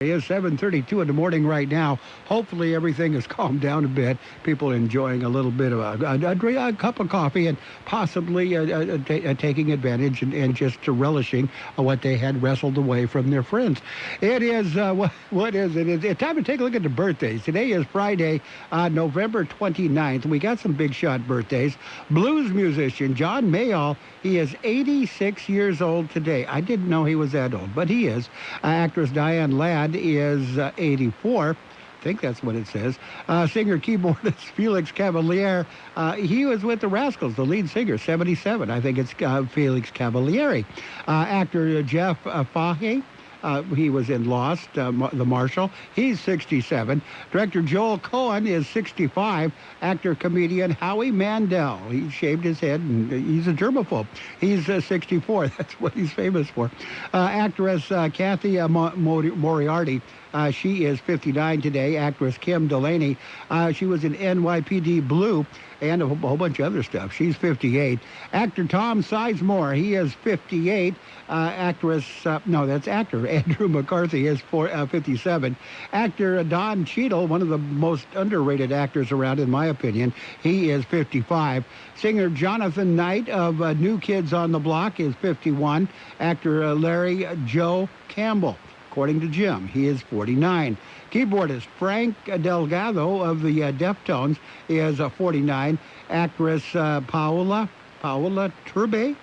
It is 7:32 in the morning right now. Hopefully everything has calmed down a bit. People enjoying a little bit of a cup of coffee and possibly taking advantage and just relishing what they had wrestled away from their friends. It is, what is it? It's time to take a look at the birthdays. Today is Friday, November 29th. We got some big shot birthdays. Blues musician John Mayall, he is 86 years old today. I didn't know he was that old, but he is. Actress Diane Ladd is 84. I think that's what it says. Singer-keyboardist Felix Cavaliere, he was with the Rascals, the lead singer, 77. I think it's Felix Cavaliere. Actor Jeff Fahey, he was in Lost, the Marshal. He's 67. Director Joel Cohen is 65. Actor-comedian Howie Mandel. He shaved his head, and he's a germaphobe. He's 64. That's what he's famous for. Actress Kathy Moriarty. She is 59 today. Actress Kim Delaney. She was in NYPD Blue and a whole bunch of other stuff. She's 58. Actor Tom Sizemore. He is 58. Actress, that's actor Andrew McCarthy is 57. Actor Don Cheadle, one of the most underrated actors around, in my opinion. He is 55. Singer Jonathan Knight of New Kids on the Block is 51. Actor Larry Joe Campbell, according to Jim, he is 49. Keyboardist Frank Delgado of the Deftones is 49. Actress Paola Turbay,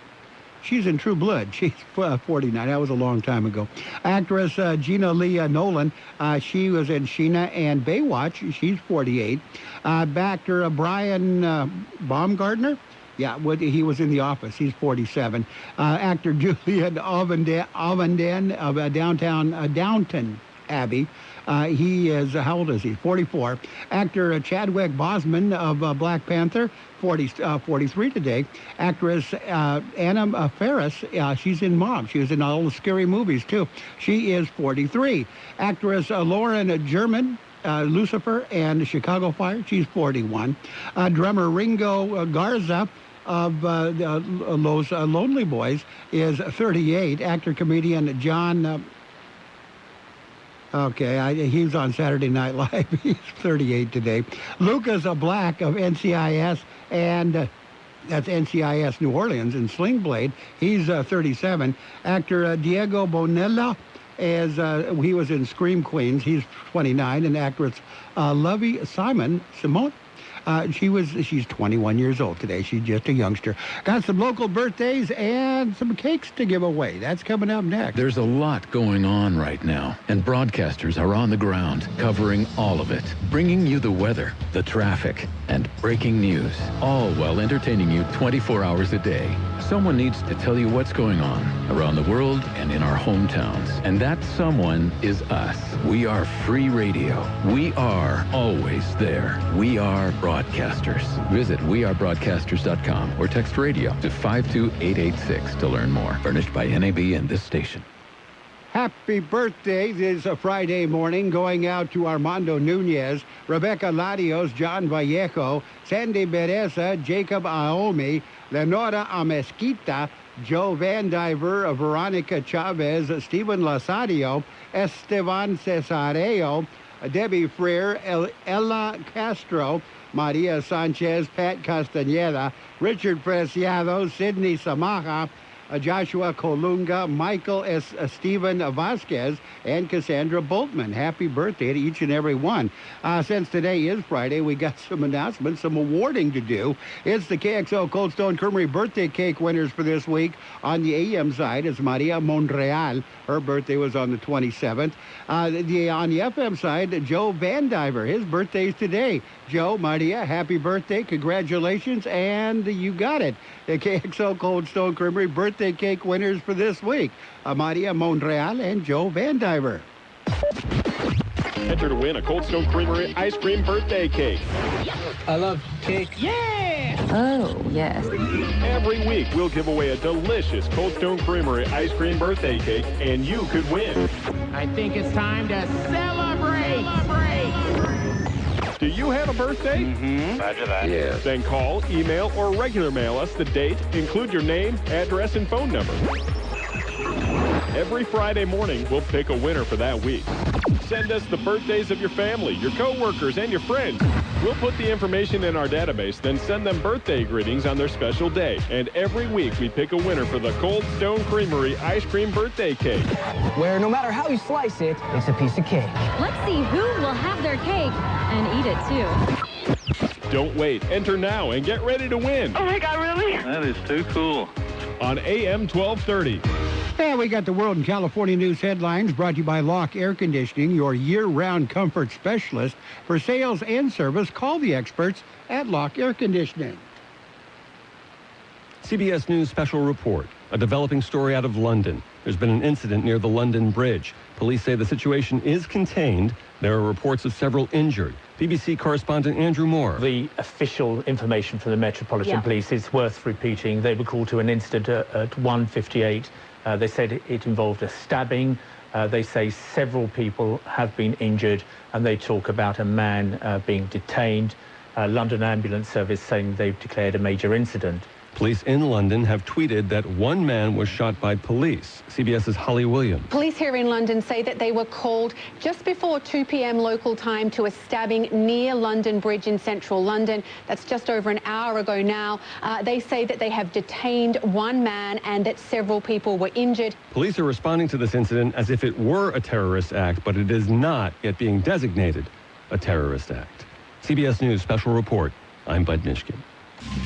she's in True Blood. She's 49. That was a long time ago. Actress Gina Lee Nolan, she was in Sheena and Baywatch. She's 48. Actor Brian Baumgartner, yeah, he was in The Office. He's 47. Actor Julian Avendan of Downton Abbey. He is, how old is he? 44. Actor Chadwick Boseman of Black Panther, 43 today. Actress Anna Faris, she's in Mom. She was in all the scary movies, too. She is 43. Actress Lauren German, Lucifer and Chicago Fire, she's 41. Drummer Ringo Garza of Los Lonely Boys is 38. Actor-comedian John... he's on Saturday Night Live. He's 38 today. Lucas Black of NCIS, and that's NCIS New Orleans and Sling Blade. He's 37. Actor Diego Bonella, he was in Scream Queens. He's 29. And actress Lovey Simone, she's 21 years old today. She's just a youngster. Got some local birthdays and some cakes to give away. That's coming up next. There's a lot going on right now, and broadcasters are on the ground covering all of it, bringing you the weather, the traffic, and breaking news, all while entertaining you 24 hours a day. Someone needs to tell you what's going on around the world and in our hometowns, and that someone is us. We are free radio. We are always there. We are broadcasters. Visit wearebroadcasters.com or text radio to 52886 to learn more. Furnished by NAB and this station. Happy birthday. This is a Friday morning, going out to Armando Nunez, Rebecca Latios, John Vallejo, Sandy Bereza, Jacob Aomi, Lenora Amesquita, Joe Vandiver, Veronica Chavez, Stephen Lasadio, Esteban Cesareo, Debbie Freire, Ella Castro, Maria Sanchez, Pat Castañeda, Richard Preciado, Sidney Samaja, Joshua Colunga, Michael Stephen Vasquez, and Cassandra Boltman. Happy birthday to each and every one. Since today is Friday, we got some announcements, some awarding to do. It's the KXO Cold Stone Creamery birthday cake winners for this week. On the AM side is Maria Monreal. Her birthday was on the 27th. On the FM side, Joe Vandiver. His birthday's today. Joe, Maria, happy birthday. Congratulations. And you got it. The KXO Cold Stone Creamery birthday cake winners for this week. Maria Monreal and Joe Vandiver. Enter to win a Cold Stone Creamery ice cream birthday cake. I love cake. Yeah! Oh, yes. Every week, we'll give away a delicious Cold Stone Creamery ice cream birthday cake, and you could win. I think it's time to celebrate! Do you have a birthday? Mm-hmm. Roger that. Yes. Then call, email, or regular mail us the date, include your name, address, and phone number. Every Friday morning, we'll pick a winner for that week. send us the birthdays of your family, your coworkers, and your friends. We'll put the information in our database, then send them birthday greetings on their special day. And every week we pick a winner for the Cold Stone Creamery Ice Cream Birthday Cake. Where no matter how you slice it, it's a piece of cake. Let's see who will have their cake and eat it, too. Don't wait. Enter now and get ready to win. Oh, my God, really? That is too cool. On AM 1230. And we got the World and California News headlines brought to you by Locke Air Conditioning, your year-round comfort specialist. For sales and service, call the experts at Locke Air Conditioning. CBS News special report. A developing story out of London. There's been an incident near the London Bridge. Police say the situation is contained. There are reports of several injured. BBC correspondent Andrew Moore. The official information from the Metropolitan Police is worth repeating. They were called to an incident at 1:58. They said it involved a stabbing. They say several people have been injured, and they talk about a man being detained. London Ambulance Service saying they've declared a major incident. Police in London have tweeted that one man was shot by police. CBS's Holly Williams. Police here in London say that they were called just before 2 p.m. local time to a stabbing near London Bridge in central London. That's just over an hour ago now. They say that they have detained one man and that several people were injured. Police are responding to this incident as if it were a terrorist act, but it is not yet being designated a terrorist act. CBS News special report. I'm Bud Nishkin.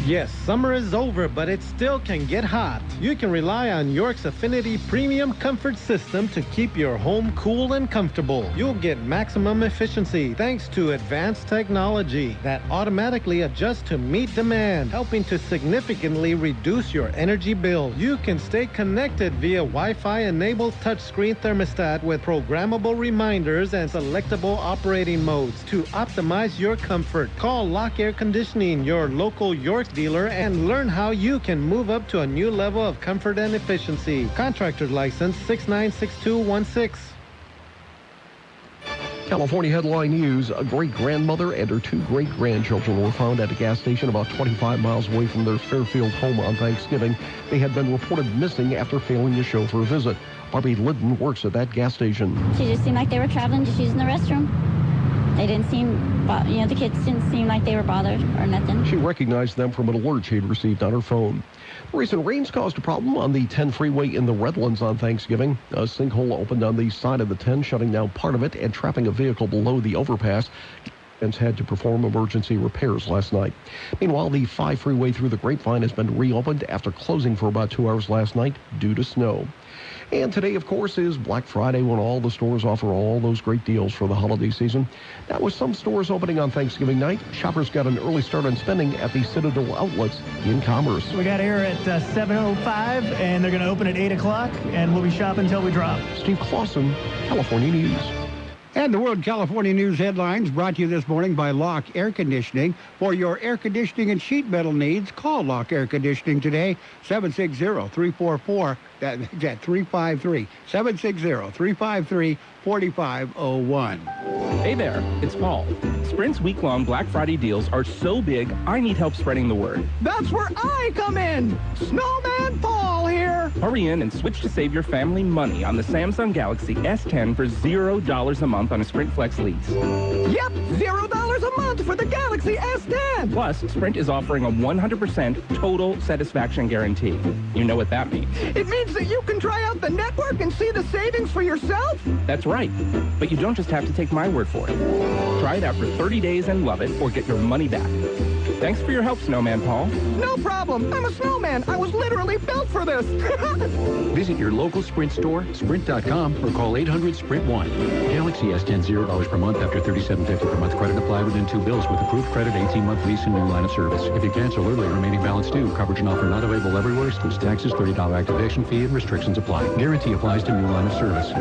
Yes, summer is over, but it still can get hot. You can rely on York's Affinity Premium Comfort System to keep your home cool and comfortable. You'll get maximum efficiency thanks to advanced technology that automatically adjusts to meet demand, helping to significantly reduce your energy bill. You can stay connected via Wi-Fi-enabled touchscreen thermostat with programmable reminders and selectable operating modes to optimize your comfort. Call Locke Air Conditioning, your local York dealer, and learn how you can move up to a new level of comfort and efficiency. Contractor license 696216. California headline news. A great-grandmother and her 2 great-grandchildren were found at a gas station about 25 miles away from their Fairfield home on Thanksgiving. They had been reported missing after failing to show for a visit. Barbie Liddon works at that gas station. She just seemed like they were traveling, just using the restroom. They didn't seem, the kids didn't seem like they were bothered or nothing. She recognized them from an alert she had received on her phone. The recent rains caused a problem on the 10 freeway in the Redlands on Thanksgiving. A sinkhole opened on the side of the 10, shutting down part of it and trapping a vehicle below the overpass. And had to perform emergency repairs last night. Meanwhile, the 5 freeway through the Grapevine has been reopened after closing for about 2 hours last night due to snow. And today, of course, is Black Friday, when all the stores offer all those great deals for the holiday season. Now, with some stores opening on Thanksgiving night, shoppers got an early start on spending at the Citadel outlets in Commerce. We got here at 7:05, and they're going to open at 8 o'clock, and we'll be shopping until we drop. Steve Clausen, California News. And the World California News headlines brought to you this morning by Locke Air Conditioning. For your air conditioning and sheet metal needs, call Locke Air Conditioning today, 760-344, that's 353, 760-353-4501. Hey there, it's Paul. Sprint's week-long Black Friday deals are so big, I need help spreading the word. That's where I come in! Snowman Paul here! Hurry in and switch to save your family money on the Samsung Galaxy S10 for $0 a month on a Sprint Flex lease. Yep, $0 a month for the Galaxy S10! Plus, Sprint is offering a 100% total satisfaction guarantee. You know what that means. It means that you can try out the network and see the savings for yourself? That's right. But you don't just have to take my word for it. Try it out for 30 days and love it, or get your money back. Thanks for your help, Snowman Paul. No problem. I'm a snowman. I was literally built for this. Visit your local Sprint store, sprint.com, or call 800-SPRINT-1. Galaxy S10 $0 per month after $37.50 per month. Credit applied within 2 bills with approved credit, 18-month lease, and new line of service. If you cancel early, remaining balance due. Coverage and offer not available everywhere. Excludes taxes, $30 activation fee, and restrictions apply. Guarantee applies to new line of service.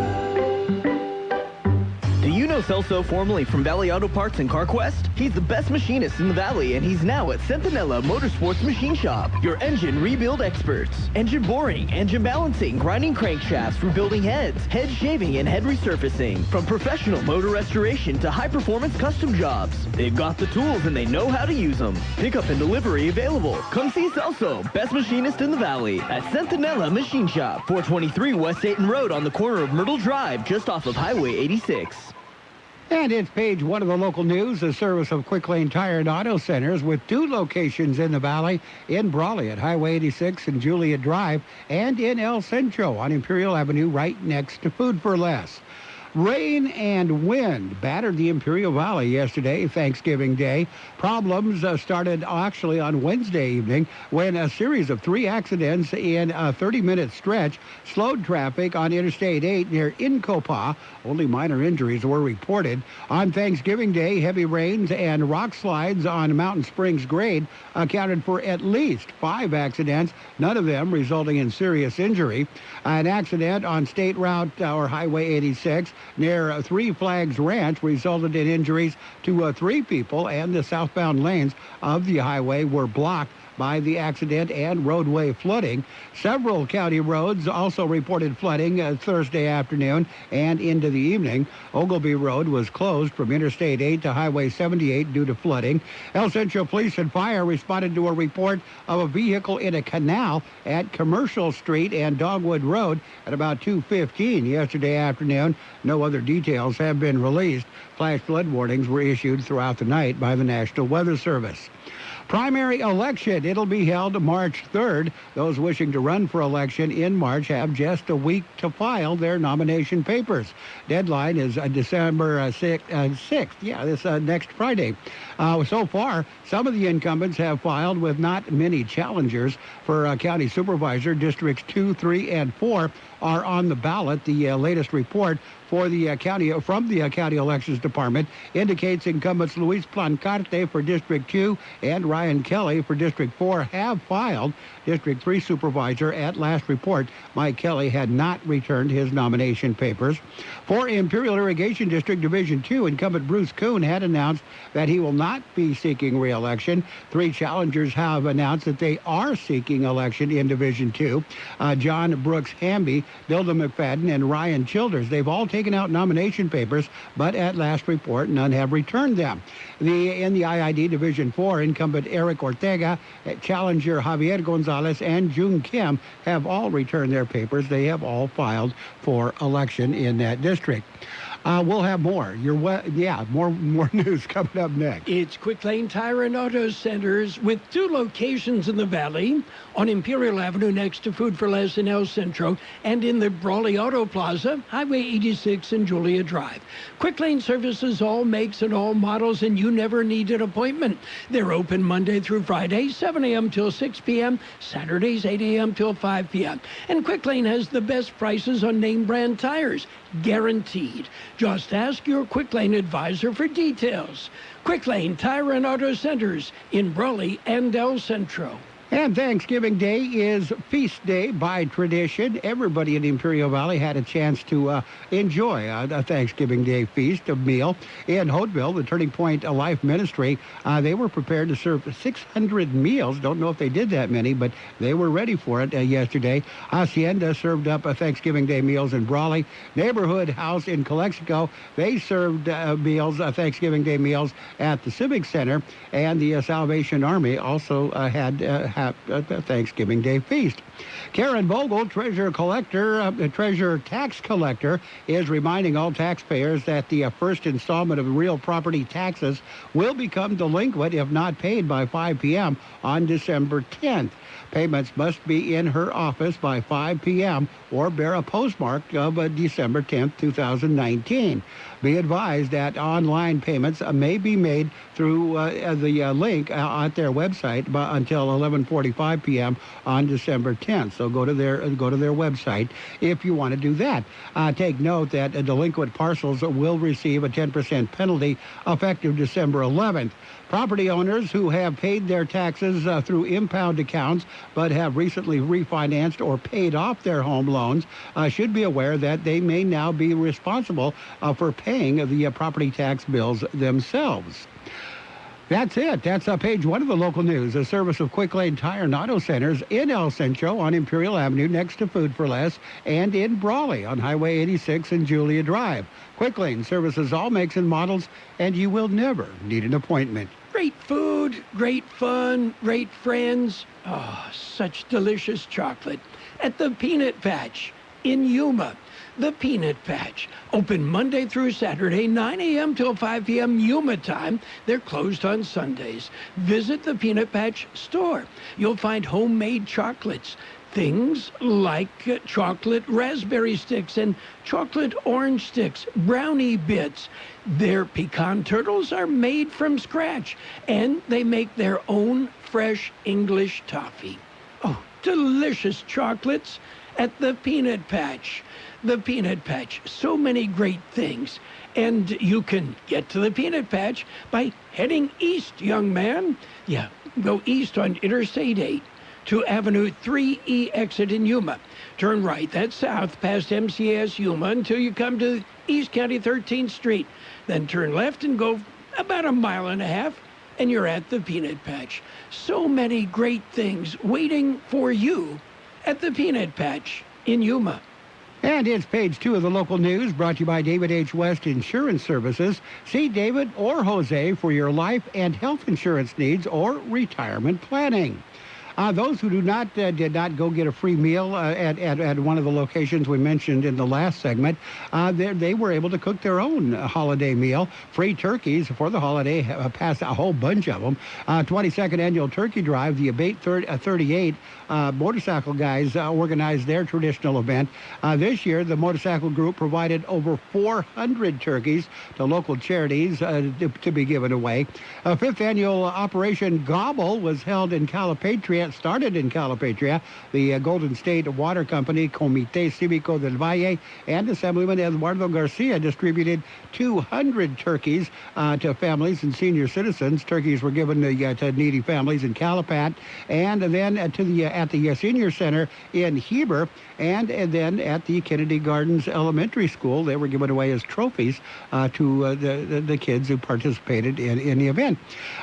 Do you know Celso formerly from Valley Auto Parts and CarQuest? He's the best machinist in the Valley, and he's now at Centinela Motorsports Machine Shop, your engine rebuild experts. Engine boring, engine balancing, grinding crankshafts, rebuilding heads, head shaving, and head resurfacing. From professional motor restoration to high-performance custom jobs. They've got the tools, and they know how to use them. Pickup and delivery available. Come see Celso, best machinist in the Valley, at Centinela Machine Shop, 423 West Dayton Road on the corner of Myrtle Drive, just off of Highway 86. And it's page one of the local news, the service of Quick Lane Tire and Auto Centers with 2 locations in the valley, in Brawley at Highway 86 and Julia Drive, and in El Centro on Imperial Avenue right next to Food for Less. Rain and wind battered the Imperial Valley yesterday, Thanksgiving Day. Problems started actually on Wednesday evening when a series of 3 accidents in a 30-minute stretch slowed traffic on Interstate 8 near Incopa. Only minor injuries were reported. On Thanksgiving Day, heavy rains and rock slides on Mountain Springs Grade accounted for at least 5 accidents, none of them resulting in serious injury. An accident on State Route or Highway 86 near Three Flags Ranch resulted in injuries to 3 people, and the southbound lanes of the highway were blocked by the accident and roadway flooding. Several county roads also reported flooding Thursday afternoon and into the evening. Oglebay Road was closed from Interstate 8 to Highway 78 due to flooding. El Centro Police and Fire responded to a report of a vehicle in a canal at Commercial Street and Dogwood Road at about 2:15 yesterday afternoon. No other details have been released. Flash flood warnings were issued throughout the night by the National Weather Service. Primary election, it'll be held March 3rd. Those wishing to run for election in March have just a week to file their nomination papers. Deadline is December 6th. This next Friday. So far, some of the incumbents have filed with not many challengers. For county supervisor, districts 2, 3, and 4 are on the ballot. The latest report for the county from the county elections department indicates incumbents Luis Plancarte for District 2 and Ryan Kelly for District 4 have filed. District 3 supervisor, at last report, Mike Kelly had not returned his nomination papers. For Imperial Irrigation District Division 2, incumbent Bruce Kuhn had announced that he will not be seeking re-election. 3 challengers have announced that they are seeking election in Division 2. John Brooks Hamby, Bilda McFadden, and Ryan Childers. They've all taken out nomination papers, but at last report, none have returned them. In the IID Division 4, incumbent Eric Ortega, challenger Javier Gonzalez, and June Kim have all returned their papers. They have all filed for election in that district. We'll have more. More news coming up next. It's Quick Lane Tire and Auto Centers with 2 locations in the valley, on Imperial Avenue next to Food for Less in El Centro, and in the Brawley Auto Plaza, Highway 86 and Julia Drive. Quick Lane services all makes and all models, and you never need an appointment. They're open Monday through Friday, 7 a.m. till 6 p.m., Saturdays 8 a.m. till 5 p.m. And Quick Lane has the best prices on name brand tires, guaranteed. Just ask your Quick Lane advisor for details. Quick Lane Tire and Auto Centers in Brawley and El Centro. And Thanksgiving Day is feast day by tradition. Everybody in the Imperial Valley had a chance to enjoy a Thanksgiving Day feast, a meal. In Houghtville, the Turning Point Life Ministry, they were prepared to serve 600 meals. Don't know if they did that many, but they were ready for it yesterday. Hacienda served up Thanksgiving Day meals in Brawley. Neighborhood House in Calexico, they served Thanksgiving Day meals at the Civic Center. And the Salvation Army also had a Thanksgiving Day feast. Karen Vogel, treasurer tax collector, is reminding all taxpayers that the first installment of real property taxes will become delinquent if not paid by 5 p.m. on December 10th. Payments must be in her office by 5 p.m. or bear a postmark of December 10th, 2019. Be advised that online payments may be made through the link at their website until 11:45 p.m. on December 10th. So go to their website if you want to do that. Take note that delinquent parcels will receive a 10% penalty effective December 11th. Property owners who have paid their taxes through impound accounts but have recently refinanced or paid off their home loans should be aware that they may now be responsible for paying the property tax bills themselves. That's it. That's page one of the local news, a service of Quick Lane Tire and Auto Centers in El Centro on Imperial Avenue next to Food for Less, and in Brawley on Highway 86 and Julia Drive. Quick Lane services all makes and models, and you will never need an appointment. Great food, great fun, great friends. Oh, such delicious chocolate at the Peanut Patch in Yuma. The Peanut Patch. Open Monday through Saturday, 9 a.m. till 5 p.m. Yuma time. They're closed on Sundays. Visit the Peanut Patch store. You'll find homemade chocolates. Things like chocolate raspberry sticks and chocolate orange sticks, brownie bits. Their pecan turtles are made from scratch, and they make their own fresh English toffee. Oh, delicious chocolates at the Peanut Patch. The Peanut Patch, so many great things. And you can get to the Peanut Patch by heading east, young man. Yeah, go east on Interstate 8 to Avenue 3E exit in Yuma. Turn right, that's south, past MCS Yuma until you come to East County 13th Street. Then turn left and go about a mile and a half, and you're at the Peanut Patch. So many great things waiting for you at the Peanut Patch in Yuma. And it's page 2 of the local news, brought to you by David H. West Insurance Services. See David or Jose for your life and health insurance needs or retirement planning. Those who did not go get a free meal at one of the locations we mentioned in the last segment, they were able to cook their own holiday meal. Free turkeys for the holiday, passed a whole bunch of them. 22nd Annual Turkey Drive, the Abate 38 motorcycle guys organized their traditional event. This year, the motorcycle group provided over 400 turkeys to local charities to be given away. 5th Annual Operation Gobble was held in Calipatria. Started in Calipatria. The Golden State Water Company, Comité Cívico del Valle, and Assemblyman Eduardo Garcia distributed 200 turkeys to families and senior citizens. Turkeys were given to needy families in Calipat, and then at the Senior Center in Heber, and then at the Kennedy Gardens Elementary School. They were given away as trophies to the kids who participated in the event.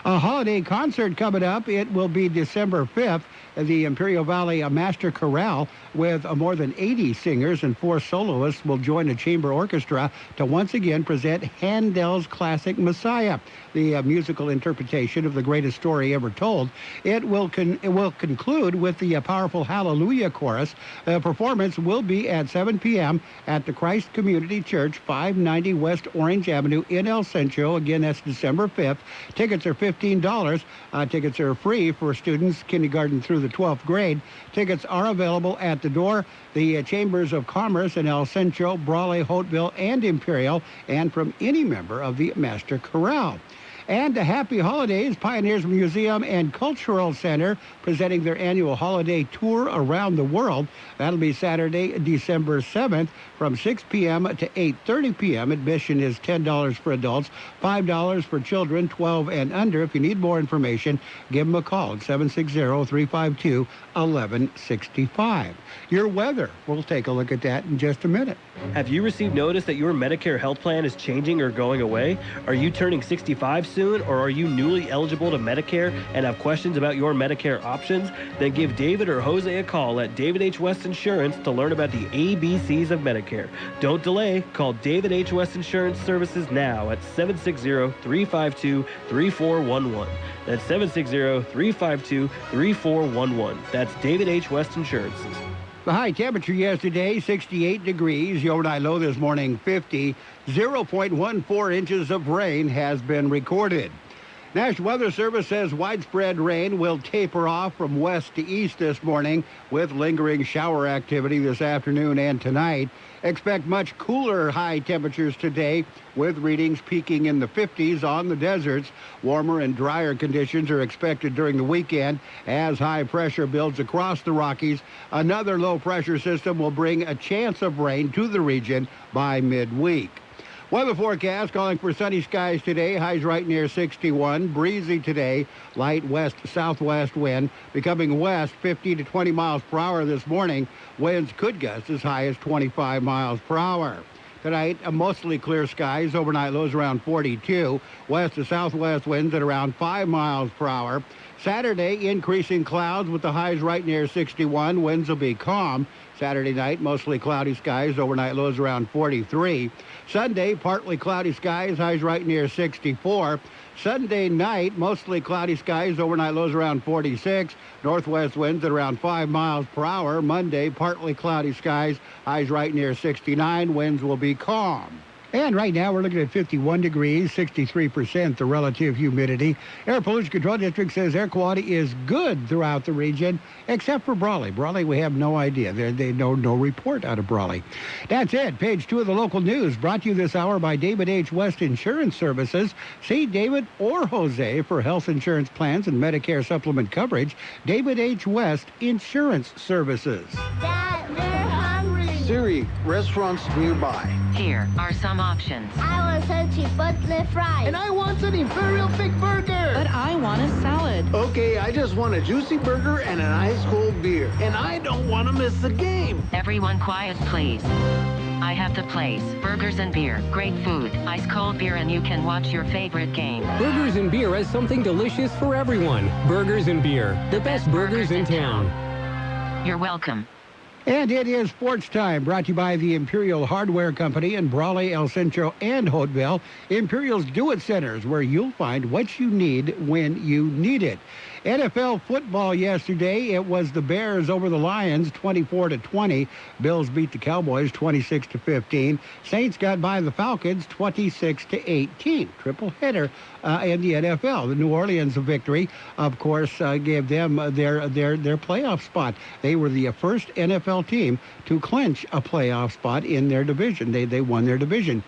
A holiday concert coming up. It will be December 5th. The Imperial Valley Master Chorale with more than 80 singers and 4 soloists will join a chamber orchestra to once again present Handel's classic Messiah, the musical interpretation of the greatest story ever told. It will conclude with the powerful Hallelujah Chorus. The performance will be at 7 p.m. at the Christ Community Church, 590 West Orange Avenue in El Centro. Again, that's December 5th. Tickets are $15. Tickets are free for students kindergarten through the 12th grade. Tickets are available at the door. The Chambers of Commerce in El Centro, Brawley, Haughtville, and Imperial, and from any member of the Master Chorale. And a happy holidays, Pioneers Museum and Cultural Center presenting their annual holiday tour around the world. That'll be Saturday, December 7th from 6 p.m. to 8:30 p.m. Admission is $10 for adults, $5 for children 12 and under. If you need more information, give them a call at 760-352-1165. Your weather, we'll take a look at that in just a minute. Have you received notice that your Medicare health plan is changing or going away? Are you turning 65 soon, or are you newly eligible to Medicare and have questions about your Medicare options? Then give David or Jose a call at David H. West Insurance to learn about the ABCs of Medicare. Don't delay. Call David H. West Insurance Services now at 760-352-3411. That's 760-352-3411. That's David H. West Insurances. The high temperature yesterday, 68 degrees. The overnight low this morning, 50. 0.14 inches of rain has been recorded. National Weather Service says widespread rain will taper off from west to east this morning with lingering shower activity this afternoon and tonight. Expect much cooler high temperatures today with readings peaking in the 50s on the deserts. Warmer and drier conditions are expected during the weekend as high pressure builds across the Rockies. Another low pressure system will bring a chance of rain to the region by midweek. Weather forecast calling for sunny skies today. Highs right near 61. Breezy today. Light west-southwest wind becoming west 50 to 20 miles per hour this morning. Winds could gust as high as 25 miles per hour. Tonight, mostly clear skies. Overnight lows around 42. West to southwest winds at around 5 miles per hour. Saturday, increasing clouds with the highs right near 61. Winds will be calm. Saturday night, mostly cloudy skies, overnight lows around 43. Sunday, partly cloudy skies, highs right near 64. Sunday night, mostly cloudy skies, overnight lows around 46. Northwest winds at around 5 miles per hour. Monday, partly cloudy skies, highs right near 69. Winds will be calm. And right now we're looking at 51 degrees, 63% the relative humidity. Air Pollution Control District says air quality is good throughout the region, except for Brawley. Brawley, we have no idea. They no report out of Brawley. That's it. Page 2 of the local news, brought to you this hour by David H. West Insurance Services. See David or Jose for health insurance plans and Medicare supplement coverage. David H. West Insurance Services. Dad, they're hungry. Siri, restaurants nearby. Here are some options. I want some chipotle fries. And I want an Imperial Thick Burger. But I want a salad. Okay, I just want a juicy burger and an ice cold beer. And I don't want to miss the game. Everyone quiet, please. I have the place. Burgers and beer. Great food. Ice cold beer, and you can watch your favorite game. Burgers and Beer has something delicious for everyone. Burgers and Beer. The best burgers in town. You're welcome. And it is sports time, brought to you by the Imperial Hardware Company in Brawley, El Centro, and Hopeville. Imperial's Do-It Centers, where you'll find what you need when you need it. NFL football yesterday, it was the Bears over the Lions, 24-20. Bills beat the Cowboys, 26-15. Saints got by the Falcons, 26-18. Triple header in the NFL. The New Orleans victory, of course, gave them their playoff spot. They were the first NFL team to clinch a playoff spot in their division. They won their division.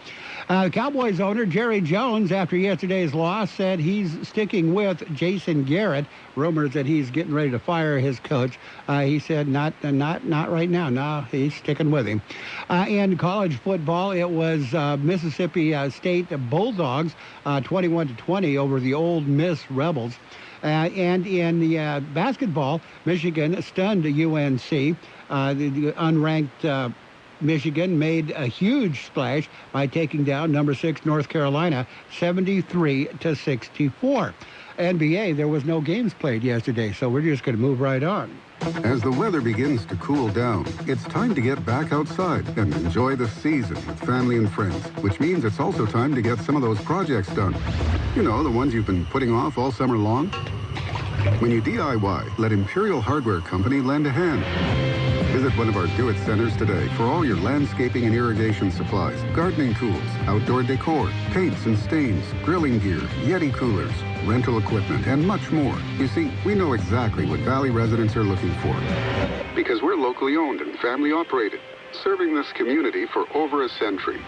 Cowboys owner Jerry Jones, after yesterday's loss, said he's sticking with Jason Garrett. Rumors that he's getting ready to fire his coach. He said not right now. No, he's sticking with him. In college football, it was Mississippi State Bulldogs 21-20 over the Ole Miss Rebels. And in the basketball, Michigan stunned UNC. The unranked Michigan made a huge splash by taking down number 6 North Carolina 73-64. NBA, there was no games played yesterday, so we're just going to move right on. As the weather begins to cool down, it's time to get back outside and enjoy the season with family and friends, which means it's also time to get some of those projects done. You know, the ones you've been putting off all summer long. When you DIY, let Imperial Hardware Company lend a hand. Visit one of our Do-It Centers today for all your landscaping and irrigation supplies, gardening tools, outdoor decor, paints and stains, grilling gear, Yeti coolers, rental equipment, and much more. You see, we know exactly what Valley residents are looking for because we're locally owned and family operated, serving this community for over a century.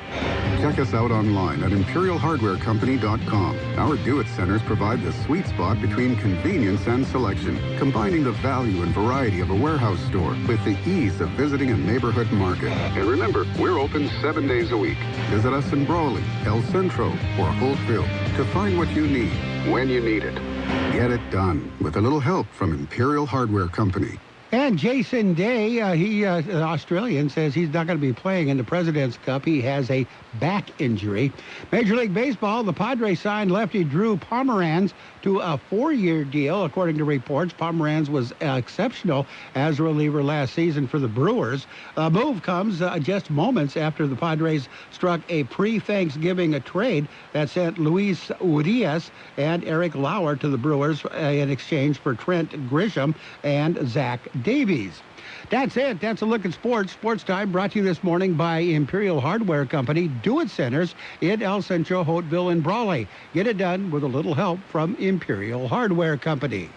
Check us out online at ImperialHardwareCompany.com. Our Do-It Centers provide the sweet spot between convenience and selection, combining the value and variety of a warehouse store with the ease of visiting a neighborhood market. And remember, we're open 7 days a week. Visit us in Brawley, El Centro, or Holtville to find what you need when you need it. Get it done with a little help from Imperial Hardware Company. And Jason Day, Australian, says he's not going to be playing in the President's Cup. He has a back injury. Major League Baseball, the Padres signed lefty Drew Pomeranz to a 4-year deal. According to reports, Pomeranz was exceptional as a reliever last season for the Brewers. A move comes just moments after the Padres struck a pre-Thanksgiving trade that sent Luis Urias and Eric Lauer to the Brewers in exchange for Trent Grisham and Zach Davies. That's it. That's a look at sports. Sports Time brought to you this morning by Imperial Hardware Company, Do-It Centers in El Centro, Hopeville, and Brawley. Get it done with a little help from Imperial Hardware Company.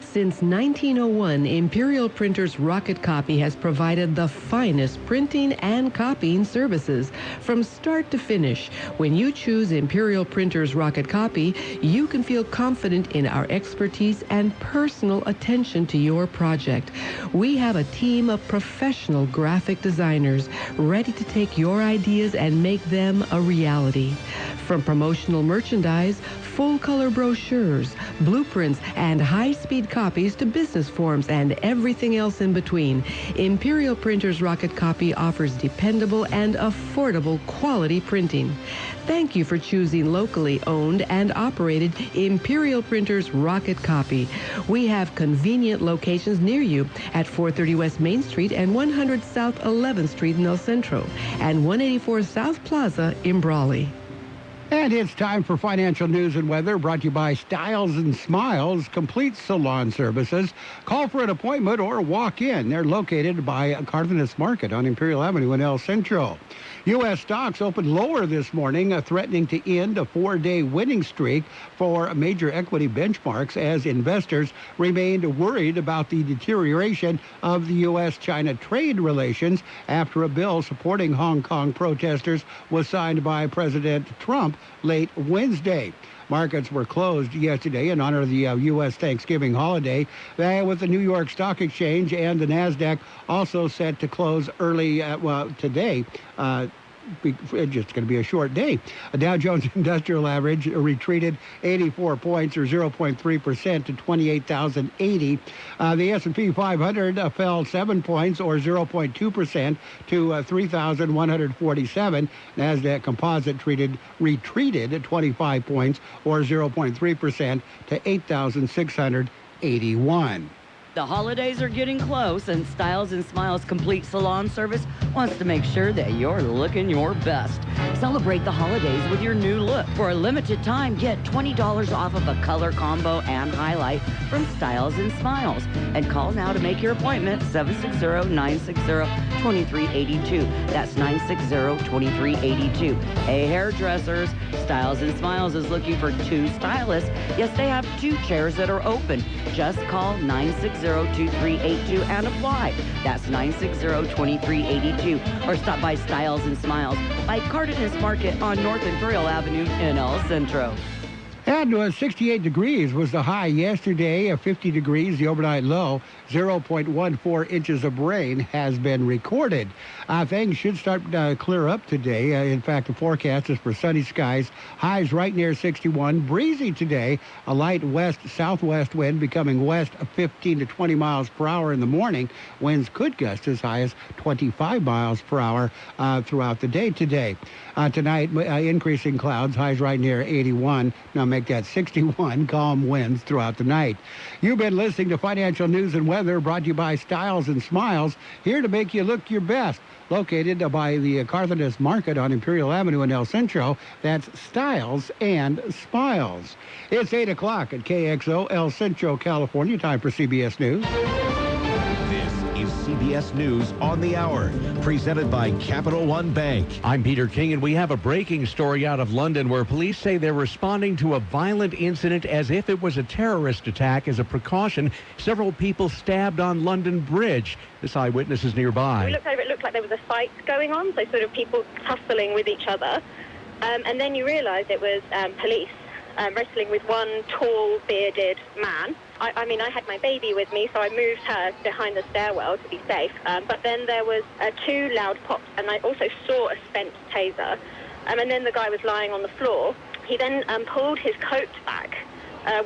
Since 1901, Imperial Printers Rocket Copy has provided the finest printing and copying services from start to finish. When you choose Imperial Printers Rocket Copy, you can feel confident in our expertise and personal attention to your project. We have a team of professional graphic designers ready to take your ideas and make them a reality. From promotional merchandise, full-color brochures, blueprints, and high-speed copies to business forms and everything else in between. Imperial Printers Rocket Copy offers dependable and affordable quality printing. Thank you for choosing locally owned and operated Imperial Printers Rocket Copy. We have convenient locations near you at 430 West Main Street and 100 South 11th Street in El Centro and 184 South Plaza in Brawley. And it's time for financial news and weather, brought to you by Styles and Smiles, complete salon services. Call for an appointment or walk in. They're located by Cardenas Market on Imperial Avenue in El Centro. U.S. stocks opened lower this morning, threatening to end a 4-day winning streak for major equity benchmarks as investors remained worried about the deterioration of the U.S.-China trade relations after a bill supporting Hong Kong protesters was signed by President Trump late Wednesday. Markets were closed yesterday in honor of the U.S. Thanksgiving holiday, with the New York Stock Exchange and the NASDAQ also set to close early today. It's just going to be a short day. A Dow Jones Industrial Average retreated 84 points or 0.3% to 28,080. The S&P 500 fell 7 points or 0.2% to 3,147. NASDAQ Composite retreated 25 points or 0.3% to 8,681. The holidays are getting close, and Styles and Smiles Complete Salon Service wants to make sure that you're looking your best. Celebrate the holidays with your new look. For a limited time, get $20 off of a color combo and highlight from Styles and Smiles. And call now to make your appointment, 760-960-2382. That's 960-2382. Hey, hairdressers, Styles and Smiles is looking for 2 stylists. Yes, they have 2 chairs that are open. Just call 960-2382 and apply. That's 960-2382. Or stop by Styles and Smiles by Cardenas Market on North Imperial Avenue in El Centro. And 68 degrees was the high yesterday, 50 degrees the overnight low. 0.14 inches of rain has been recorded. Things should start clear up today. In fact, the forecast is for sunny skies. Highs right near 61. Breezy today. A light west-southwest wind becoming west of 15 to 20 miles per hour in the morning. Winds could gust as high as 25 miles per hour throughout the day today. Tonight, increasing clouds. Highs right near 81. Now make that 61. Calm winds throughout the night. You've been listening to Financial News and Weather, brought to you by Styles and Smiles, here to make you look your best. Located by the Cardenas Market on Imperial Avenue in El Centro. That's Styles and Smiles. It's 8 o'clock at KXO, El Centro, California. Time for CBS News. CBS News on the Hour, presented by Capital One Bank. I'm Peter King, and we have a breaking story out of London where police say they're responding to a violent incident as if it was a terrorist attack. As a precaution, several people stabbed on London Bridge. This eyewitness is nearby. We looked over, it looked like there was a fight going on, so sort of people tussling with each other. And then you realise it was police wrestling with one tall, bearded man. I mean, I had my baby with me, so I moved her behind the stairwell to be safe. But then there was 2 loud pops, and I also saw a spent taser. And then the guy was lying on the floor. He then pulled his coat back,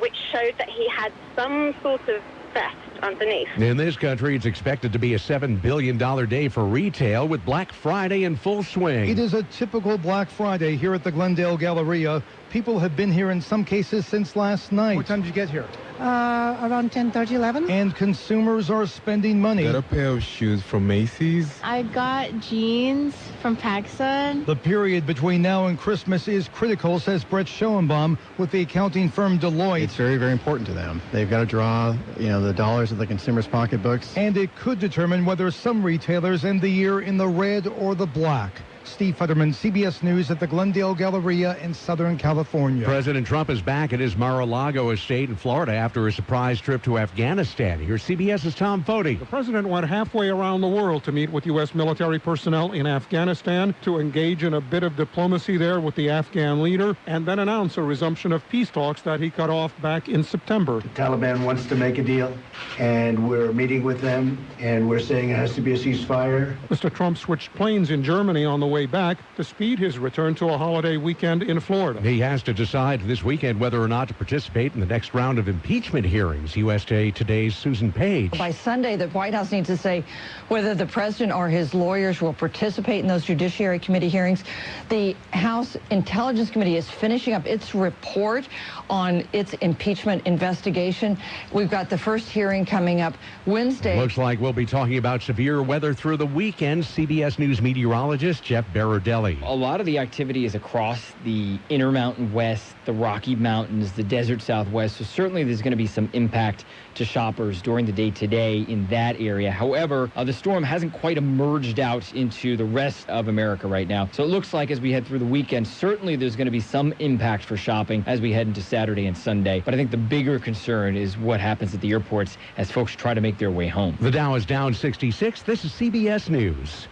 which showed that he had some sort of vest underneath. In this country, it's expected to be a $7 billion day for retail, with Black Friday in full swing. It is a typical Black Friday here at the Glendale Galleria. People have been here in some cases since last night. What time did you get here? Around 10:30, 11. And consumers are spending money. Got a pair of shoes from Macy's. I got jeans from PacSun. The period between now and Christmas is critical, says Brett Schoenbaum with the accounting firm Deloitte. It's very, very important to them. They've got to draw, the dollars of the consumers' pocketbooks. And it could determine whether some retailers end the year in the red or the black. Steve Futterman, CBS News at the Glendale Galleria in Southern California. President Trump is back at his Mar-a-Lago estate in Florida after a surprise trip to Afghanistan. Here's CBS's Tom Foti. The president went halfway around the world to meet with U.S. military personnel in Afghanistan, to engage in a bit of diplomacy there with the Afghan leader, and then announce a resumption of peace talks that he cut off back in September. The Taliban wants to make a deal, and we're meeting with them, and we're saying it has to be a ceasefire. Mr. Trump switched planes in Germany on the way way back to speed his return to a holiday weekend in Florida. He has to decide this weekend whether or not to participate in the next round of impeachment hearings. USA Today's Susan Page. By Sunday, the White House needs to say whether the president or his lawyers will participate in those Judiciary Committee hearings. The House Intelligence Committee is finishing up its report on its impeachment investigation. We've got the first hearing coming up Wednesday. Looks like we'll be talking about severe weather through the weekend. CBS News meteorologist Jeff Berardelli. A lot of the activity is across the Intermountain West, the Rocky Mountains, the Desert Southwest. So certainly there's going to be some impact to shoppers during the day today in that area. However, the storm hasn't quite emerged out into the rest of America right now. So it looks like as we head through the weekend, certainly there's going to be some impact for shopping as we head into Saturday and Sunday. But I think the bigger concern is what happens at the airports as folks try to make their way home. The Dow is down 66. This is CBS News.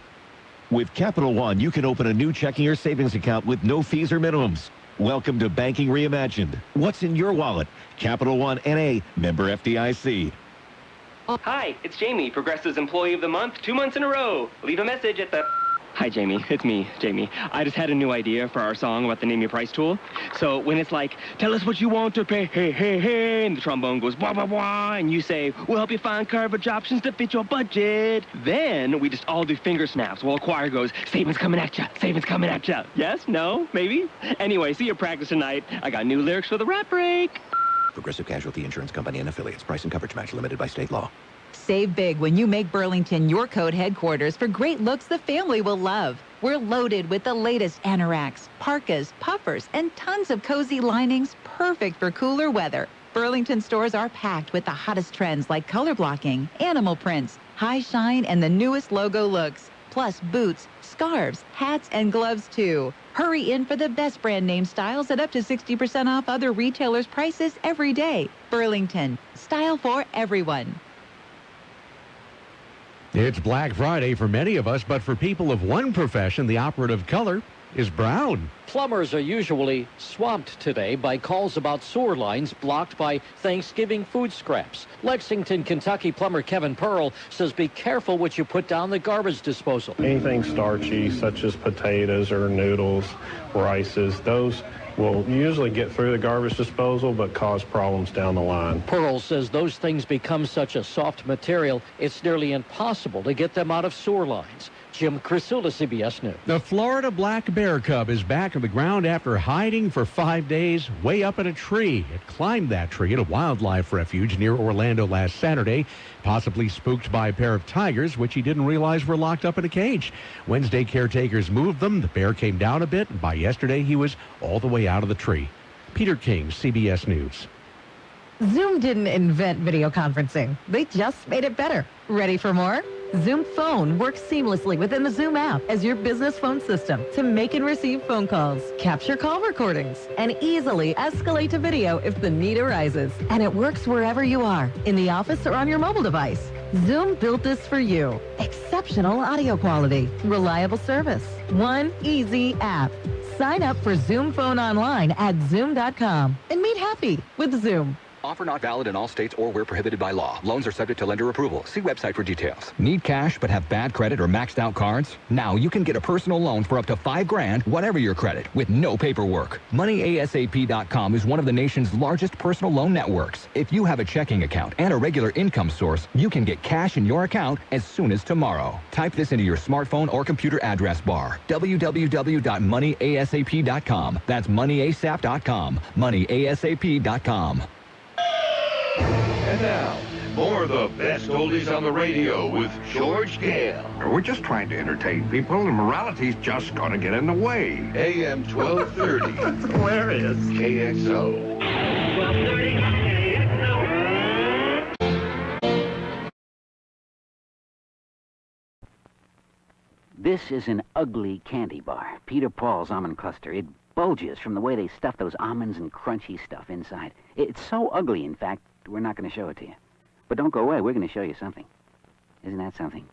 With Capital One, you can open a new checking or savings account with no fees or minimums. Welcome to Banking Reimagined. What's in your wallet? Capital One N.A., member FDIC. Hi, it's Jamie, Progressive's Employee of the Month, 2 months in a row. Leave a message at the... Hi, Jamie. It's me, Jamie. I just had a new idea for our song about the Name Your Price tool. So when it's like, tell us what you want to pay, hey, hey, hey, and the trombone goes, blah, blah, blah, and you say, we'll help you find coverage options to fit your budget. Then we just all do finger snaps while a choir goes, savings coming at ya, savings coming at ya. Yes? No? Maybe? Anyway, see you practice tonight. I got new lyrics for the rap break. Progressive Casualty Insurance Company and Affiliates. Price and coverage match limited by state law. Save big when you make Burlington your coat headquarters for great looks the family will love. We're loaded with the latest anoraks, parkas, puffers, and tons of cozy linings perfect for cooler weather. Burlington stores are packed with the hottest trends like color blocking, animal prints, high shine, and the newest logo looks. Plus boots, scarves, hats, and gloves too. Hurry in for the best brand name styles at up to 60% off other retailers' prices every day. Burlington, style for everyone. It's Black Friday for many of us, but for people of one profession, the operative color is brown. Plumbers are usually swamped today by calls about sewer lines blocked by Thanksgiving food scraps. Lexington, Kentucky plumber Kevin Pearl says be careful what you put down the garbage disposal. Anything starchy, such as potatoes or noodles, rices, those will usually get through the garbage disposal but cause problems down the line. Pearl says those things become such a soft material, it's nearly impossible to get them out of sewer lines. Jim Crisula, CBS News. The Florida black bear cub is back on the ground after hiding for 5 days way up in a tree. It climbed that tree at a wildlife refuge near Orlando last Saturday, possibly spooked by a pair of tigers, which he didn't realize were locked up in a cage. Wednesday, caretakers moved them. The bear came down a bit, and by yesterday, he was all the way out of the tree. Peter King, CBS News. Zoom didn't invent video conferencing. They just made it better. Ready for more? Zoom Phone works seamlessly within the Zoom app as your business phone system to make and receive phone calls, capture call recordings, and easily escalate to video if the need arises. And it works wherever you are, in the office or on your mobile device. Zoom built this for you. Exceptional audio quality, reliable service, one easy app. Sign up for Zoom Phone online at Zoom.com and meet happy with Zoom. Offer not valid in all states or where prohibited by law. Loans are subject to lender approval. See website for details. Need cash but have bad credit or maxed out cards? Now you can get a personal loan for up to $5,000, whatever your credit, with no paperwork. MoneyASAP.com is one of the nation's largest personal loan networks. If you have a checking account and a regular income source, you can get cash in your account as soon as tomorrow. Type this into your smartphone or computer address bar. www.moneyasap.com. That's moneyasap.com. Moneyasap.com. And now, more of the best oldies on the radio with George Gale. We're just trying to entertain people, and morality's just going to get in the way. AM 1230. Where is KXO? 1230 This is an ugly candy bar. Peter Paul's almond cluster. It bulges from the way they stuff those almonds and crunchy stuff inside. It's so ugly, in fact, we're not going to show it to you. But don't go away, we're going to show you something. Isn't that something?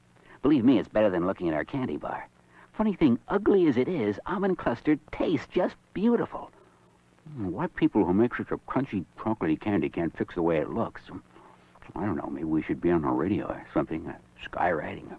Believe me, it's better than looking at our candy bar. Funny thing, ugly as it is, almond cluster tastes just beautiful. Why people who make such a crunchy, chocolatey candy can't fix the way it looks? I don't know, maybe we should be on the radio or something, skywriting.